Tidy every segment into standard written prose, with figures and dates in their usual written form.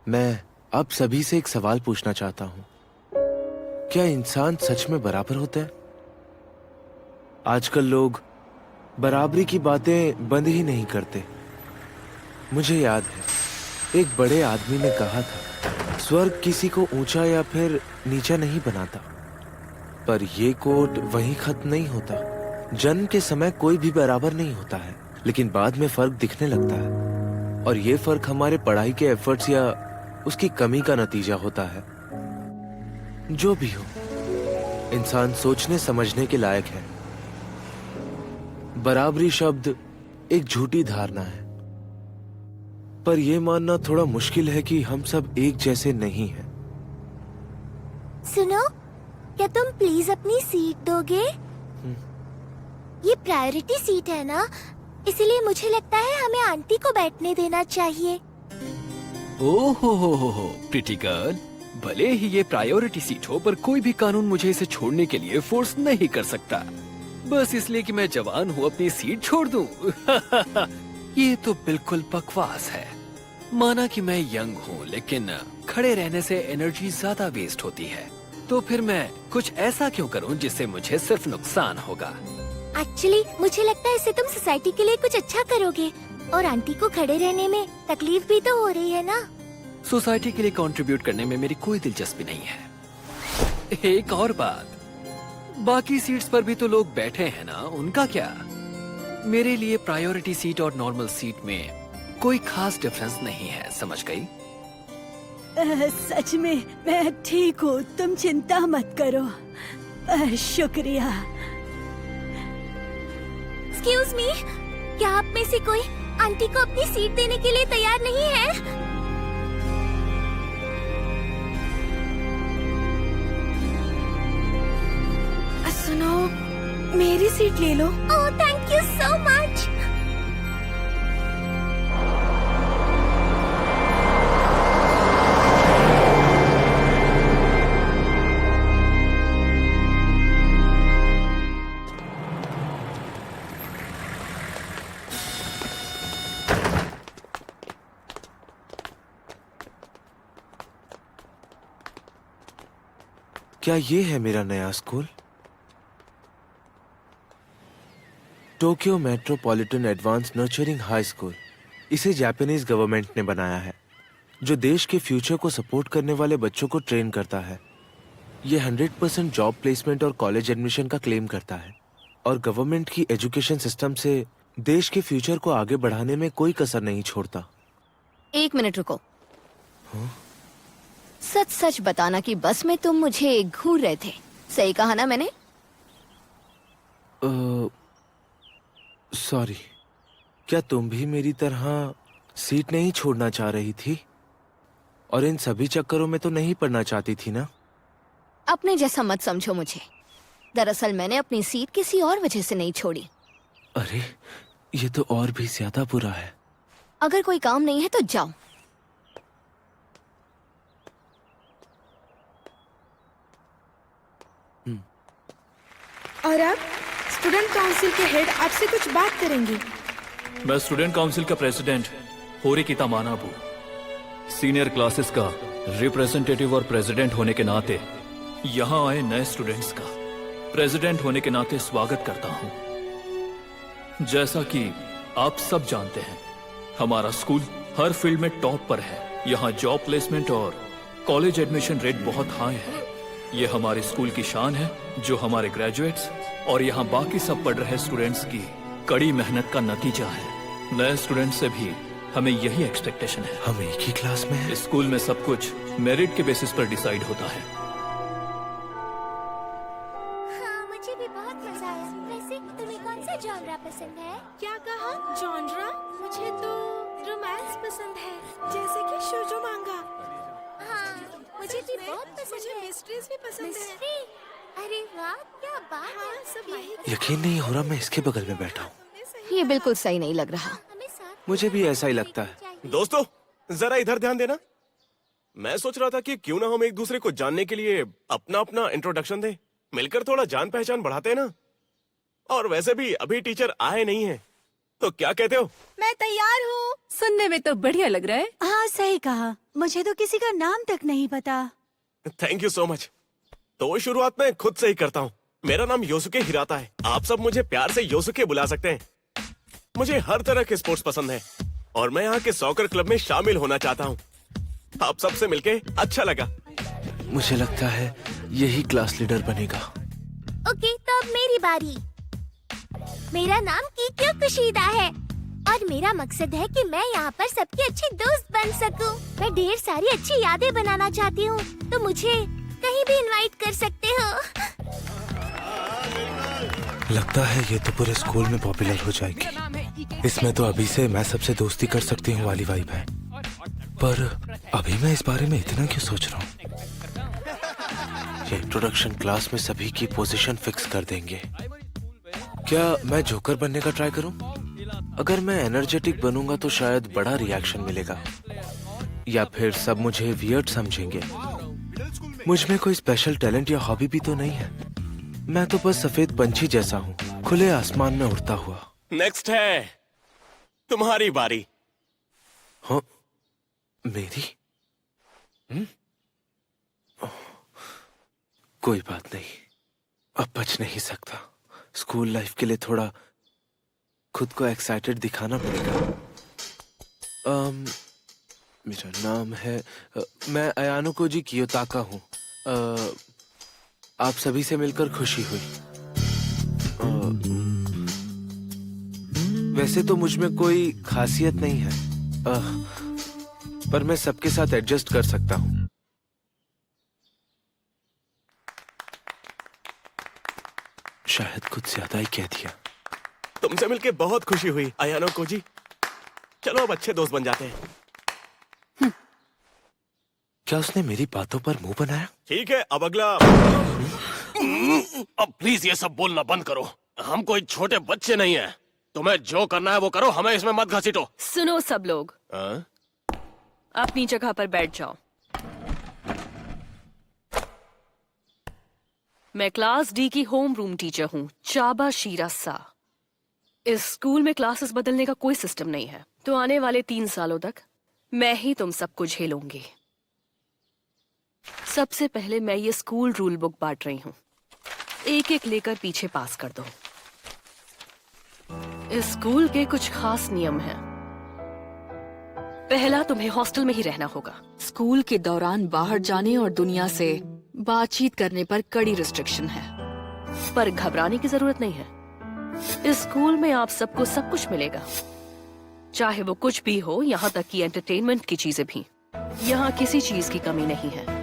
मैं आप सभी से एक सवाल पूछना चाहता हूँ। क्या इंसान सच में बराबर होते हैं? आजकल लोग बराबरी की बातें बंद ही नहीं करते। मुझे याद है, एक बड़े आदमी ने कहा था, स्वर्ग किसी को ऊंचा या फिर नीचा नहीं बनाता। पर ये कोट वहीं खत्म नहीं होता। जन्म के समय कोई भी बराबर नहीं होता है, लेकिन बाद में फर्क दिखने लगता है। और ये फर्क हमारे पढ़ाई के एफर्ट्स या उसकी कमी का नतीजा होता है। जो भी हो, इंसान सोचने समझने के लायक है। बराबरी शब्द एक झूठी धारणा है, पर यह मानना थोड़ा मुश्किल है कि हम सब एक जैसे नहीं हैं। सुनो, क्या तुम प्लीज अपनी सीट दोगे? ये प्रायोरिटी सीट है ना, इसलिए मुझे लगता है हमें आंटी को बैठने देना चाहिए। ओहो प्रिटी गर्ल, भले ही ये प्रायोरिटी सीट हो, पर कोई भी कानून मुझे इसे छोड़ने के लिए फोर्स नहीं कर सकता। बस इसलिए कि मैं जवान हूँ अपनी सीट छोड़ दूँ। ये तो बिल्कुल बकवास है। माना कि मैं यंग हूँ, लेकिन खड़े रहने से एनर्जी ज्यादा वेस्ट होती है, तो फिर मैं कुछ ऐसा क्यों करूँ जिससे मुझे सिर्फ नुकसान होगा। एक्चुअली मुझे लगता है इससे तुम सोसाइटी के लिए कुछ अच्छा करोगे, और आंटी को खड़े रहने में तकलीफ भी तो हो रही है ना। सोसाइटी के लिए कंट्रीब्यूट करने में मेरी कोई दिलचस्पी नहीं है। एक और बात, बाकी सीट्स पर भी तो लोग बैठे हैं ना, उनका क्या? मेरे लिए प्रायोरिटी सीट और नॉर्मल सीट में कोई खास डिफरेंस नहीं है, समझ गई? सच में मैं ठीक हूँ, तुम चिंता मत करो। शुक्रिया। एक्सक्यूज मी, क्या आप में से कोई आंटी को अपनी सीट देने के लिए तैयार नहीं है? सुनो, मेरी सीट ले लो। ओह, थैंक यू सो मच। क्या ये है मेरा नया school? Tokyo metropolitan advance nurturing high school. इसे जापानीज गवर्नमेंट ने बनाया है, जो देश के फ्यूचर को सपोर्ट करने वाले बच्चों को ट्रेन करता है। ये 100% जॉब प्लेसमेंट और कॉलेज एडमिशन का क्लेम करता है, और गवर्नमेंट की एजुकेशन सिस्टम से देश के फ्यूचर को आगे बढ़ाने में कोई कसर नहीं छोड़ता। एक मिनट रुको। सच सच बताना कि बस में तुम मुझे घूर रहे थे, सही कहा ना मैंने? सॉरी, क्या तुम भी मेरी तरह सीट नहीं छोड़ना चाह रही थी? और इन सभी चक्करों में तो नहीं पढ़ना चाहती थी ना? अपने जैसा मत समझो मुझे। दरअसल मैंने अपनी सीट किसी और वजह से नहीं छोड़ी। अरे, ये तो और भी ज्यादा बुरा है। अगर कोई काम नहीं है तो जाओ। और अब स्टूडेंट काउंसिल के हेड आपसे कुछ बात करेंगे। मैं स्टूडेंट काउंसिल का प्रेसिडेंट होरिकिता मानाबू, सीनियर क्लासेस का रिप्रेजेंटेटिव और प्रेसिडेंट होने के नाते यहाँ आए नए स्टूडेंट्स का प्रेसिडेंट होने के नाते स्वागत करता हूँ। जैसा कि आप सब जानते हैं, हमारा स्कूल हर फील्ड में टॉप पर है। यहाँ जॉब प्लेसमेंट और कॉलेज एडमिशन रेट बहुत हाई है। ये हमारे स्कूल की शान है, जो हमारे ग्रेजुएट्स और यहाँ बाकी सब पढ़ रहे स्टूडेंट्स की कड़ी मेहनत का नतीजा है। नए स्टूडेंट्स से भी हमें यही एक्सपेक्टेशन है। हम एक ही क्लास में हैं। इस स्कूल में सब कुछ मेरिट के बेसिस पर डिसाइड होता है। हाँ, मुझे भी बहुत मजा आया। वैसे तुम्हें कौन सा जॉनरा पसंद है? क्या कहा? जॉनरा? मुझे तो रोमांस पसंद है, जैसे कि शोजो मांगा। हाँ, मुझे भी बहुत पसंद है। मिस्ट्रीज भी पसंद है। मिस्ट्री? अरे वाह, क्या बात है। सब वही। यकीन नहीं हो रहा मैं इसके बगल में बैठा हूँ। ये बिल्कुल सही नहीं लग रहा। हमें साथ मुझे भी ऐसा ही लगता है। दोस्तों, जरा इधर ध्यान देना। मैं सोच रहा था कि क्यों ना हम एक दूसरे को जानने के लिए अपना अपना इंट्रोडक्शन दें, मिलकर थोड़ा जान पहचान बढ़ाते हैं ना। और वैसे भी अभी टीचर आए नहीं हैं, तो क्या कहते हो? मैं तैयार हूँ। सुनने में तो बढ़िया लग रहा है। हाँ सही कहा, मुझे तो किसी का नाम तक नहीं पता। Thank you so much. तो शुरुआत में खुद से ही करता हूँ। मेरा नाम योसुके हिराता है। आप सब मुझे प्यार से योसुके बुला सकते हैं। मुझे हर तरह के स्पोर्ट्स पसंद है और मैं यहाँ के सॉकर क्लब में शामिल होना चाहता हूँ। आप सबसे मिलके अच्छा लगा। मुझे लगता है यही क्लास लीडर बनेगा। ओके, तो अब मेरी बारी। मेरा नाम कीक्यो कुशीदा है और मेरा मकसद है कि मैं यहाँ पर सबकी अच्छी दोस्त बन सकूं। मैं ढेर सारी अच्छी यादें बनाना चाहती हूँ, तो मुझे कहीं भी इनवाइट कर सकते हो। लगता है ये तो पूरे स्कूल में पॉपुलर हो जाएगी। इसमें तो अभी से मैं सबसे दोस्ती कर सकती हूँ वाली वाइब है। पर अभी मैं इस बारे में इतना क्यों सोच रहा हूँ? ये इंट्रोडक्शन क्लास में सभी की पोजीशन फिक्स कर देंगे। क्या मैं जोकर बनने का ट्राई करूं? अगर मैं एनर्जेटिक बनूंगा तो शायद बड़ा रिएक्शन मिलेगा, या फिर सब मुझे वियर्ड समझेंगे। मुझ में कोई स्पेशल टैलेंट या हॉबी भी तो नहीं है। मैं तो बस सफेद पंछी जैसा हूँ, खुले आसमान में उड़ता हुआ। नेक्स्ट है तुम्हारी बारी। हाँ, मेरी? कोई बात नहीं, अब बच नहीं सकता। स्कूल लाइफ के लिए थोड़ा खुद को एक्साइटेड दिखाना पड़ेगा। मेरा नाम है मैं अयानो कोजी कियोताका हूँ। आप सभी से मिलकर खुशी हुई। वैसे तो मुझ में कोई खासियत नहीं है, पर मैं सबके साथ एडजस्ट कर सकता हूँ। शायद कुछ ज्यादा ही कह दिया। तुमसे मिलके बहुत खुशी हुई अयानो कोजी। चलो अब अच्छे दोस्त बन जाते हैं। क्या उसने मेरी बातों पर मुंह बनाया? ठीक है, अब अगला। अब प्लीज ये सब बोलना बंद करो। हम कोई छोटे बच्चे नहीं है। तुम्हें जो करना है वो करो, हमें इसमें मत घसीटो। सुनो सब लोग, अपनी जगह पर बैठ जाओ। मैं क्लास डी की होम रूम टीचर हूँ, चाबा शीरासा। इस स्कूल में क्लासेस बदलने का कोई सिस्टम नहीं है, तो आने वाले 3 सालों तक मैं ही तुम सबको झेलूंगी। सबसे पहले मैं ये स्कूल रूल बुक बांट रही हूँ, एक एक लेकर पीछे पास कर दो। इस स्कूल के कुछ खास नियम हैं। पहला, तुम्हें हॉस्टल में ही रहना होगा। स्कूल के दौरान बाहर जाने और दुनिया से बातचीत करने पर कड़ी रिस्ट्रिक्शन है, पर घबराने की जरूरत नहीं है। इस स्कूल में आप सबको सब कुछ मिलेगा, चाहे वो कुछ भी हो, यहाँ तक कि एंटरटेनमेंट की चीजें भी। यहाँ किसी चीज की कमी नहीं है।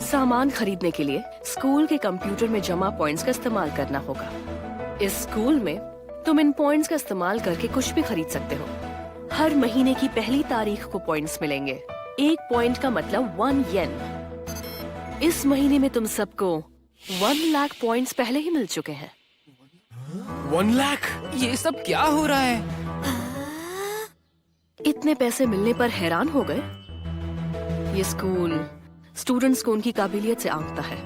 सामान खरीदने के लिए स्कूल के कंप्यूटर में जमा पॉइंट्स का इस्तेमाल करना होगा। इस स्कूल में तुम इन पॉइंट्स का इस्तेमाल करके कुछ भी खरीद सकते हो। हर महीने की पहली तारीख को पॉइंट्स मिलेंगे। 1 पॉइंट का मतलब 1 येन। इस महीने में तुम सबको 1 लाख पॉइंट्स पहले ही मिल चुके हैं। 1 लाख? ये सब क्या हो रहा है? इतने पैसे मिलने पर हैरान हो गए? ये स्कूल स्टूडेंट्स को उनकी काबिलियत से आंकता है।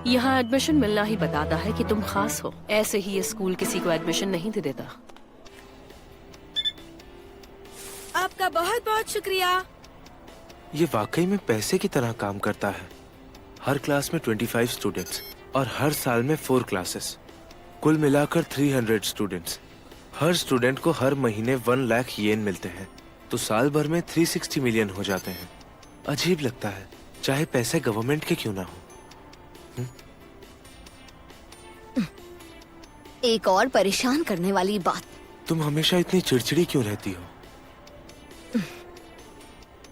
यहाँ एडमिशन मिलना ही बताता है कि तुम खास हो। ऐसे ही ये स्कूल किसी को एडमिशन नहीं दे देता। आपका बहुत बहुत शुक्रिया। ये वाकई में पैसे की तरह काम करता है। हर क्लास में 25 स्टूडेंट्स और हर साल में 4 क्लासेस, कुल मिलाकर 300 स्टूडेंट्स। हर स्टूडेंट को हर महीने 1 लाख येन मिलते हैं, तो साल भर में 360 मिलियन हो जाते हैं। अजीब लगता है, चाहे पैसे गवर्नमेंट के क्यों ना हो। एक और परेशान करने वाली बात। तुम हमेशा इतनी चिड़चिड़ी क्यों रहती हो?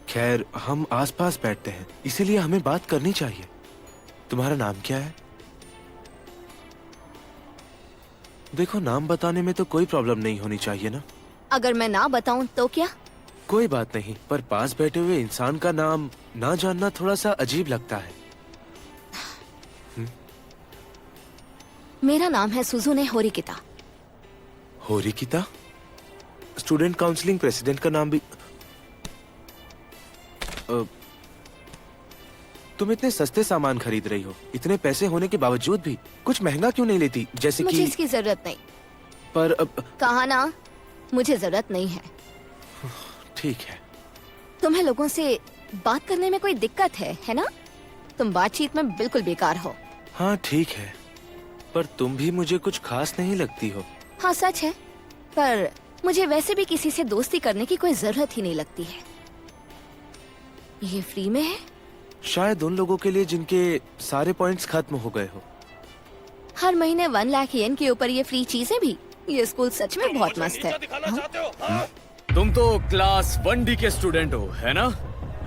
खैर, हम आसपास बैठते हैं, इसीलिए हमें बात करनी चाहिए। तुम्हारा नाम क्या है? देखो, नाम बताने में तो कोई प्रॉब्लम नहीं होनी चाहिए ना। अगर मैं ना बताऊं तो क्या? कोई बात नहीं, पर पास बैठे हुए इंसान का नाम ना जानना थोड़ा सा अजीब लगता है। मेरा नाम है सुजुने होरिकिता। होरिकिता? स्टूडेंट काउंसलिंग प्रेसिडेंट का नाम भी। तुम इतने सस्ते सामान खरीद रही हो, इतने पैसे होने के बावजूद भी कुछ महंगा क्यों नहीं लेती, जैसे मुझे कि? इसकी जरूरत नहीं। पर कहा ना, मुझे जरूरत नहीं है। ठीक है। तुम्हें लोगों से बात करने में कोई दिक्कत है ना? तुम बातचीत में बिल्कुल बेकार हो। हाँ ठीक है, पर तुम भी मुझे कुछ खास नहीं लगती हो। हाँ सच है, पर मुझे वैसे भी किसी से दोस्ती करने की कोई जरूरत ही नहीं लगती है। ये फ्री में है? शायद उन लोगों के लिए जिनके सारे पॉइंट्स खत्म हो गए हो। हर महीने 1 लाख येन के ऊपर ये फ्री चीजें भी। ये स्कूल सच में बहुत मस्त है। तुम तो क्लास 1D के स्टूडेंट हो, है ना?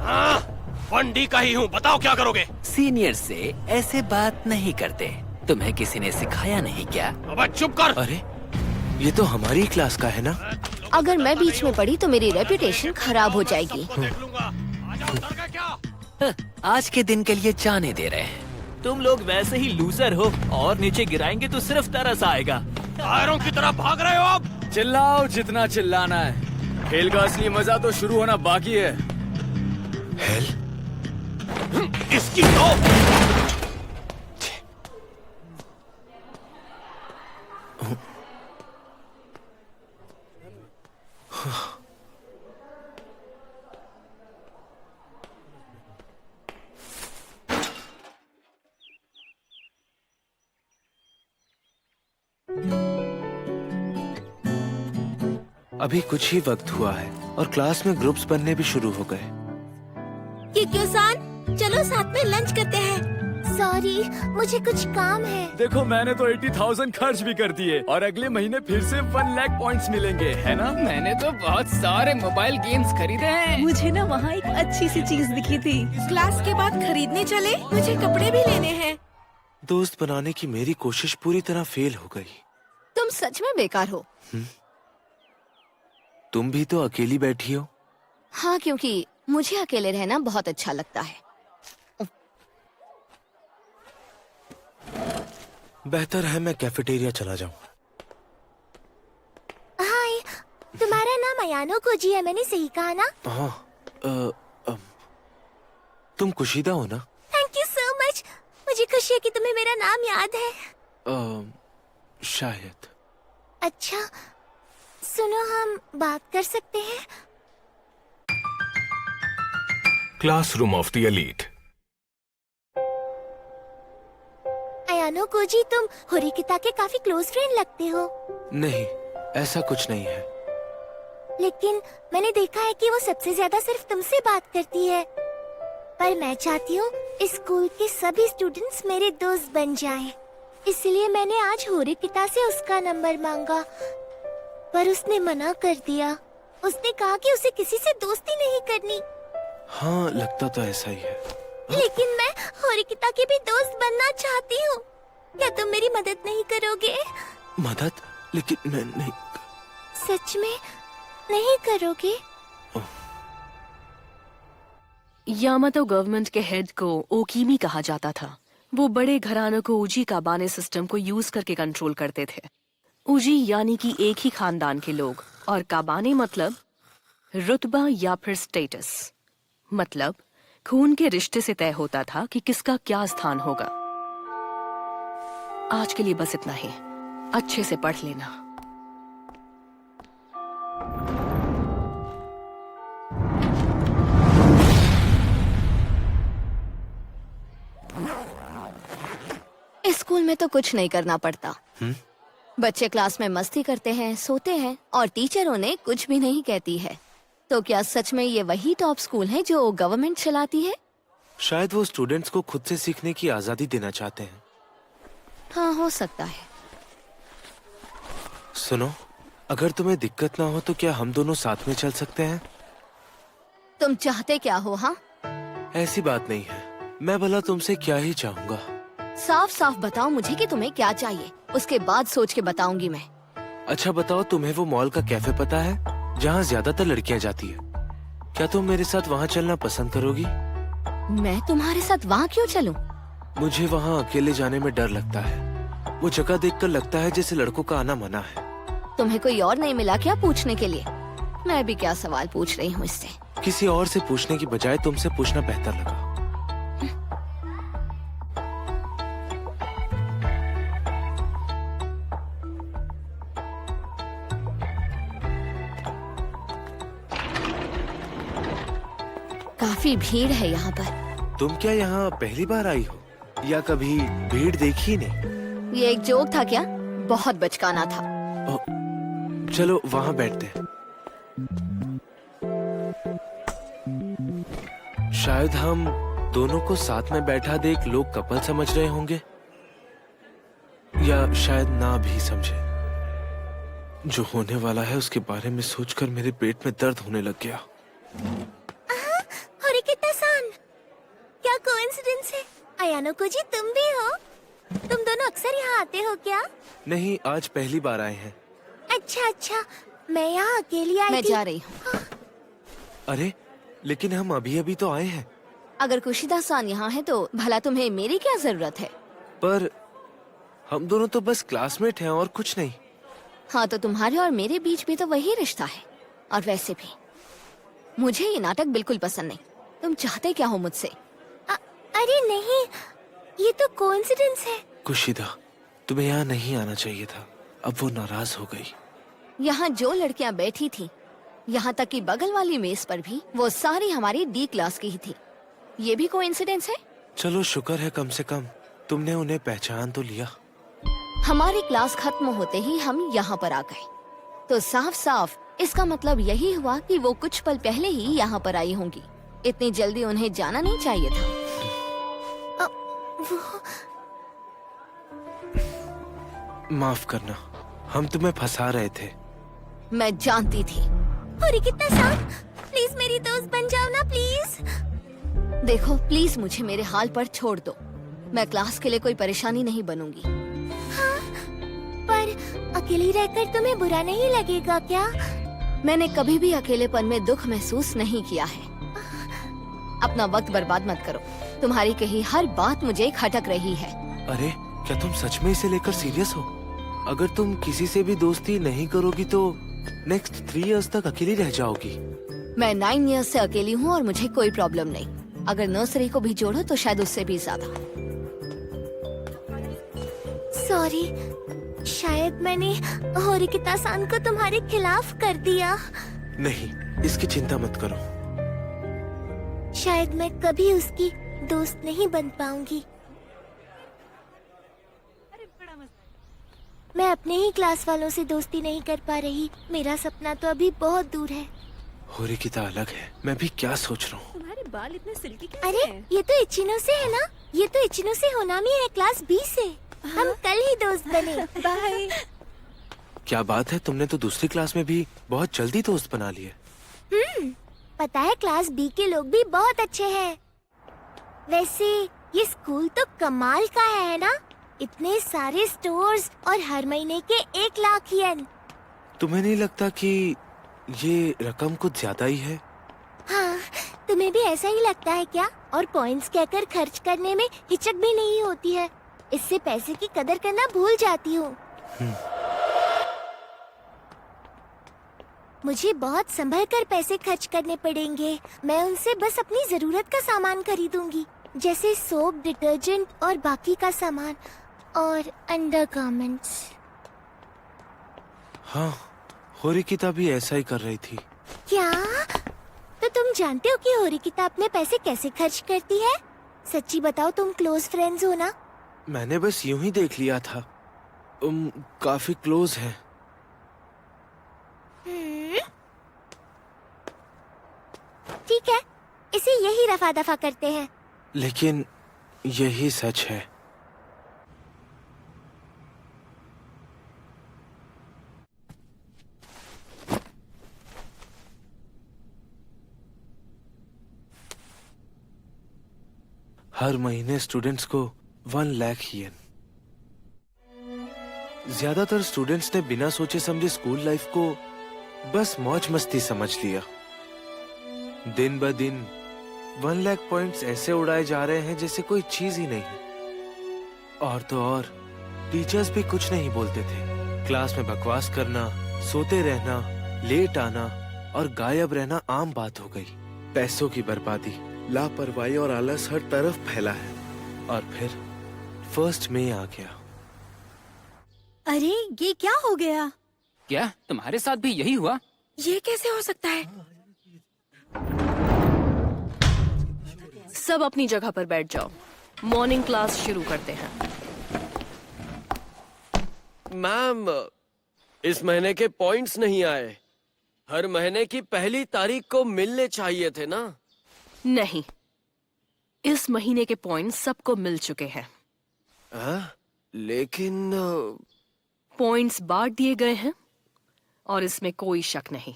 हाँ 1D का ही हूँ, बताओ क्या करोगे? सीनियर से ऐसे बात नहीं करते। तुम्हें किसी ने सिखाया नहीं क्या? अबे चुप कर। अरे ये तो हमारी क्लास का है ना। अगर मैं बीच में पड़ी तो मेरी रेपुटेशन खराब हो जाएगी। देख लूंगा। आजा, डर गए क्या? आज के दिन के लिए जाने दे रहे हैं। तुम लोग वैसे ही लूजर हो और नीचे गिराएंगे तो सिर्फ तरस आएगा। टायरों की तरह भाग रहे हो आप। चिल्लाओ जितना चिल्लाना है। खेल का असली मजा तो शुरू होना बाकी है। हेल, इसकी तो अभी कुछ ही वक्त हुआ है और क्लास में ग्रुप्स बनने भी शुरू हो गए। किक्यो-सान, चलो साथ में लंच करते हैं। सॉरी, मुझे कुछ काम है। देखो मैंने तो 80,000 खर्च भी कर दिए और अगले महीने फिर से 1 लाख पॉइंट्स मिलेंगे, है ना? मैंने तो बहुत सारे मोबाइल गेम्स खरीदे हैं। मुझे ना वहाँ एक अच्छी सी चीज दिखी थी। क्लास के बाद खरीदने चले, मुझे कपड़े भी लेने हैं। दोस्त बनाने की मेरी कोशिश पूरी तरह फेल हो गई। तुम सच में बेकार हो। तुम भी तो अकेली बैठी हो। हाँ, क्योंकि मुझे अकेले रहना बहुत अच्छा लगता है। बेहतर है मैं कैफेटेरिया चला जाऊं। हाय, तुम्हारा नाम अयानो कोजी है, मैंने सही कहा ना? हाँ, तुम कुशीदा हो ना? Thank you so much. मुझे खुशी है कि तुम्हें मेरा नाम याद है। शायद। अच्छा, सुनो, हम बात कर सकते हैं? Classroom of the elite. Ayanokoji, तुम होरिकिता के काफी क्लोज फ्रेंड लगते हो। नहीं, ऐसा कुछ नहीं है। लेकिन मैंने देखा है कि वो सबसे ज्यादा सिर्फ तुमसे बात करती है। पर मैं चाहती हूँ इस स्कूल के सभी स्टूडेंट्स मेरे दोस्त बन जाएं। इसलिए मैंने आज होरिकिता से उसका नंबर मांगा, पर उसने मना कर दिया। उसने कहा कि उसे किसी से दोस्ती नहीं करनी। हाँ, लगता तो ऐसा ही है। लेकिन मैं होरिकिता की भी दोस्त बनना चाहती हूँ। क्या तुम मेरी मदद नहीं करोगे? मदद? लेकिन मैं नहीं। सच में नहीं करोगे? यामातो गवर्नमेंट के हेड को ओकीमी कहा जाता था। वो बड़े घरानों को उजी काबाने सिस्टम को यूज करके कंट्रोल करते थे। उजी यानी कि एक ही खानदान के लोग, और काबाने मतलब रुतबा या फिर स्टेटस, मतलब खून के रिश्ते से तय होता था कि किसका क्या स्थान होगा। आज के लिए बस इतना ही। अच्छे से पढ़ लेना। इस स्कूल में तो कुछ नहीं करना पड़ता। बच्चे क्लास में मस्ती करते हैं, सोते हैं और टीचर उन्हें कुछ भी नहीं कहती है। तो क्या सच में ये वही टॉप स्कूल है जो गवर्नमेंट चलाती है? शायद वो स्टूडेंट्स को खुद से सीखने की आजादी देना चाहते हैं। हाँ, हो सकता है। सुनो, अगर तुम्हें दिक्कत ना हो तो क्या हम दोनों साथ में चल सकते हैं? तुम चाहते क्या हो? हाँ, ऐसी बात नहीं है। मैं भला तुमसे क्या ही चाहूंगा। साफ साफ बताओ मुझे कि तुम्हें क्या चाहिए, उसके बाद सोच के बताऊंगी मैं। अच्छा बताओ, तुम्हें वो मॉल का कैफे पता है जहाँ ज्यादातर लड़कियाँ जाती है? क्या तुम मेरे साथ वहाँ चलना पसंद करोगी? मैं तुम्हारे साथ वहाँ क्यों चलूं? मुझे वहाँ अकेले जाने में डर लगता है। वो जगह देखकर लगता है जैसे लड़कों का आना मना है। तुम्हें कोई और नहीं मिला क्या पूछने के लिए? मैं भी क्या सवाल पूछ रही हूँ इससे। किसी और से पूछने की बजाय तुमसे पूछना बेहतर लगा। काफी भीड़ है यहाँ पर। तुम क्या यहाँ पहली बार आई हो या कभी भीड़ देखी नहीं? ये एक जोक था क्या? बहुत बचकाना था। ओ, चलो वहाँ बैठते हैं। शायद हम दोनों को साथ में बैठा देख लोग कपल समझ रहे होंगे, या शायद ना भी समझे। जो होने वाला है उसके बारे में सोचकर मेरे पेट में दर्द होने लग गया। होरिकिता-सान, क्या कोइंसिडेंस है? अयानो को जी तुम भी हो? तुम दोनों अक्सर यहाँ आते हो क्या? नहीं, आज पहली बार आए हैं। अच्छा, मैं यहाँ अकेली आई मैं थी। जा रही हूँ। अरे लेकिन हम अभी अभी तो आए हैं। अगर कुशिदा-सान यहाँ है तो भला तुम्हें मेरी क्या जरूरत है? पर हम दोनों तो बस क्लासमेट हैं और कुछ नहीं। हाँ, तो तुम्हारे और मेरे बीच भी तो वही रिश्ता है। और वैसे भी मुझे ये नाटक बिल्कुल पसंद नहीं। तुम चाहते क्या हो मुझसे? अरे नहीं, ये तो कोइंसिडेंस है। कुशिदा, तुम्हें यहाँ नहीं आना चाहिए था। अब वो नाराज हो गई। यहाँ जो लड़कियाँ बैठी थी, यहाँ तक कि बगल वाली मेज पर भी, वो सारी हमारी डी क्लास की ही थी। ये भी कोइंसिडेंस है? चलो शुक्र है कम से कम तुमने उन्हें पहचान तो लिया। हमारी क्लास खत्म होते ही हम यहाँ पर आ गए, तो साफ साफ इसका मतलब यही हुआ कि वो कुछ पल पहले ही यहाँ पर आई होंगी। इतनी जल्दी उन्हें जाना नहीं चाहिए था। माफ करना, हम तुम्हें फंसा रहे थे। मैं जानती थी। होरिकिता-सान, प्लीज मेरी दोस्त बन जाओ ना प्लीज। देखो प्लीज मुझे मेरे हाल पर छोड़ दो। मैं क्लास के लिए कोई परेशानी नहीं बनूंगी। पर अकेली रहकर तुम्हें बुरा नहीं लगेगा क्या? मैंने कभी भी अकेलेपन में दुख महसूस नहीं किया है। अपना वक्त बर्बाद मत करो। तुम्हारी कही हर बात मुझे खटक रही है। अरे क्या तुम सच में इसे लेकर सीरियस हो? अगर तुम किसी से भी दोस्ती नहीं करोगी तो नेक्स्ट 3 इयर्स तक अकेली रह जाओगी। मैं 9 इयर्स से अकेली हूँ और मुझे कोई प्रॉब्लम नहीं। अगर नर्सरी को भी जोड़ो तो शायद उससे भी ज्यादा। सॉरी, शायद मैंने होरिकिता-सान को तुम्हारे खिलाफ कर दिया। नहीं, इसकी चिंता मत करो। शायद मैं कभी उसकी दोस्त नहीं बन पाऊंगी। मैं अपने ही क्लास वालों से दोस्ती नहीं कर पा रही। मेरा सपना तो अभी बहुत दूर है। होरिकिता अलग है। मैं भी क्या सोच रहा हूँ। तुम्हारे बाल इतने सिल्की कैसे अरे हैं? ये तो इचिनो से है ना? ये तो इचिनो से होनामी है, क्लास B से। हम कल ही दोस्त बने। बाय। क्या बात है, तुमने तो दूसरी क्लास में भी बहुत जल्दी दोस्त बना लिए। पता है क्लास B के लोग भी बहुत अच्छे हैं। वैसे ये स्कूल तो कमाल का है ना? इतने सारे स्टोर्स और हर महीने के 1 लाख येन। तुम्हें नहीं लगता कि ये रकम कुछ ज्यादा ही है? हाँ, तुम्हें भी ऐसा ही लगता है क्या? और पॉइंट्स कहकर खर्च करने में हिचक भी नहीं होती है। इससे पैसे की कदर करना भूल जाती हूँ। मुझे बहुत संभल कर पैसे खर्च करने पड़ेंगे। मैं उनसे बस अपनी जरूरत का सामान खरीदूंगी, जैसे सोप, डिटर्जेंट और बाकी का सामान और अंडरगारमेंट्स। हाँ, होरिकिता भी ऐसा ही कर रही थी। क्या? तो तुम जानते हो कि होरिकिता अपने पैसे कैसे खर्च करती है? सच्ची बताओ, तुम क्लोज फ्रेंड्स हो ना? मैंने बस यूं ही देख लिया था। काफी क्लोज हैं। ठीक है, इसे यही रफा दफा करते हैं। लेकिन यही सच है। हर महीने स्टूडेंट्स को 1 लाख येन। ज्यादातर स्टूडेंट्स ने बिना सोचे समझे स्कूल लाइफ को बस मौज मस्ती समझ लिया। दिन ब दिन 1 लाख पॉइंट्स ऐसे उड़ाए जा रहे हैं जैसे कोई चीज ही नहीं है। और तो और टीचर्स भी कुछ नहीं बोलते थे। क्लास में बकवास करना, सोते रहना, लेट आना और गायब रहना आम बात हो गई। पैसों की बर्बादी, लापरवाही और आलस हर तरफ फैला है। और फिर 1 मई आ गया। अरे ये क्या हो गया? क्या तुम्हारे साथ भी यही हुआ? ये कैसे हो सकता है? सब अपनी जगह पर बैठ जाओ। मॉर्निंग क्लास शुरू करते हैं। मैम, इस महीने के पॉइंट्स नहीं आए। हर महीने की पहली तारीख को मिलने चाहिए थे ना। नहीं, इस महीने के पॉइंट्स सबको मिल चुके हैं। लेकिन पॉइंट्स बांट दिए गए हैं और इसमें कोई शक नहीं।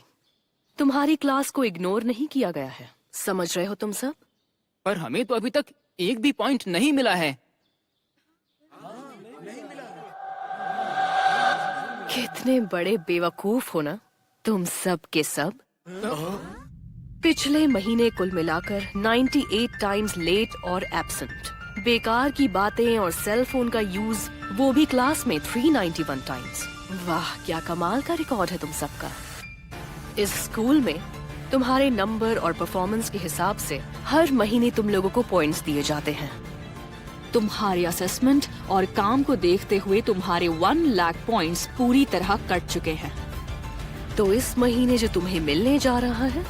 तुम्हारी क्लास को इग्नोर नहीं किया गया है। समझ रहे हो तुम सब? पर हमें तो अभी तक एक भी पॉइंट नहीं मिला है। कितने बड़े बेवकूफ हो ना तुम सब के सब। पिछले महीने कुल मिलाकर 98 टाइम्स लेट और एब्सेंट। बेकार की बातें और सेल फोन का यूज, वो भी क्लास में 391 टाइम्स। वाह, क्या कमाल का रिकॉर्ड है तुम सबका। इस स्कूल में तुम्हारे नंबर और परफॉर्मेंस के हिसाब से हर महीने तुम लोगों को पॉइंट्स दिए जाते हैं। तुम्हारे असेसमेंट और काम को देखते हुए तुम्हारे 1 लाख पॉइंट्स पूरी तरह कट चुके हैं। तो इस महीने जो तुम्हें मिलने जा रहा है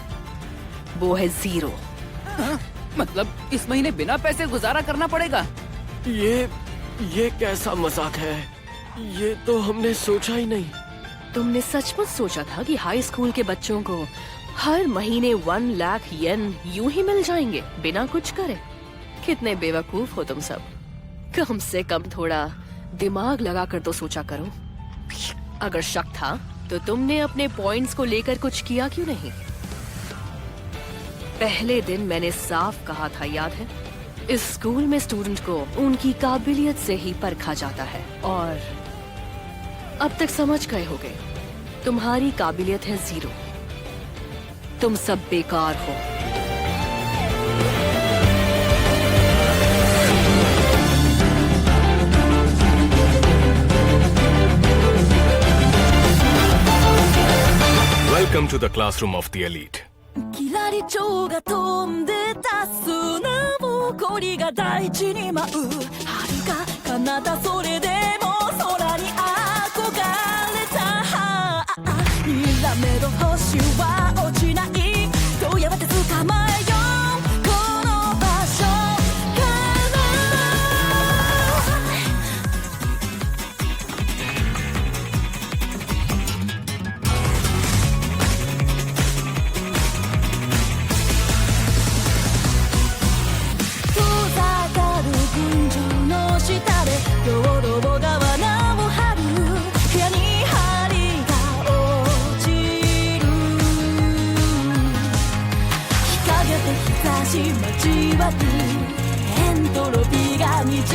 वो है 0। मतलब इस महीने बिना पैसे गुजारा करना पड़ेगा। ये कैसा मजाक है? ये तो हमने सोचा ही नहीं। तुमने सचमुच सोचा था कि हाई स्कूल के बच्चों को हर महीने 1 लाख येन यूं ही मिल जाएंगे बिना कुछ करे? कितने बेवकूफ हो तुम सब। कम से कम थोड़ा दिमाग लगाकर तो सोचा करो। अगर शक था तो तुमने अपने पॉइंट्स को लेकर कुछ किया क्यों नहीं? पहले दिन मैंने साफ कहा था, याद है? इस स्कूल में स्टूडेंट को उनकी काबिलियत से ही परखा जाता है। और अब तक समझ गए होगे, तुम्हारी काबिलियत है 0। तुम सब बेकार हो। Welcome to the classroom of the elite. キラリ蝶が飛んでた砂ぼこりが大地に舞う遥か彼方それでも空に憧れたにらめろ星は落ちないとやがて捕まえようこの場所から遠ざかる群青の下で道路が罠を張る部屋に針が落ちる日陰と日差し交わりエントロピーがにじ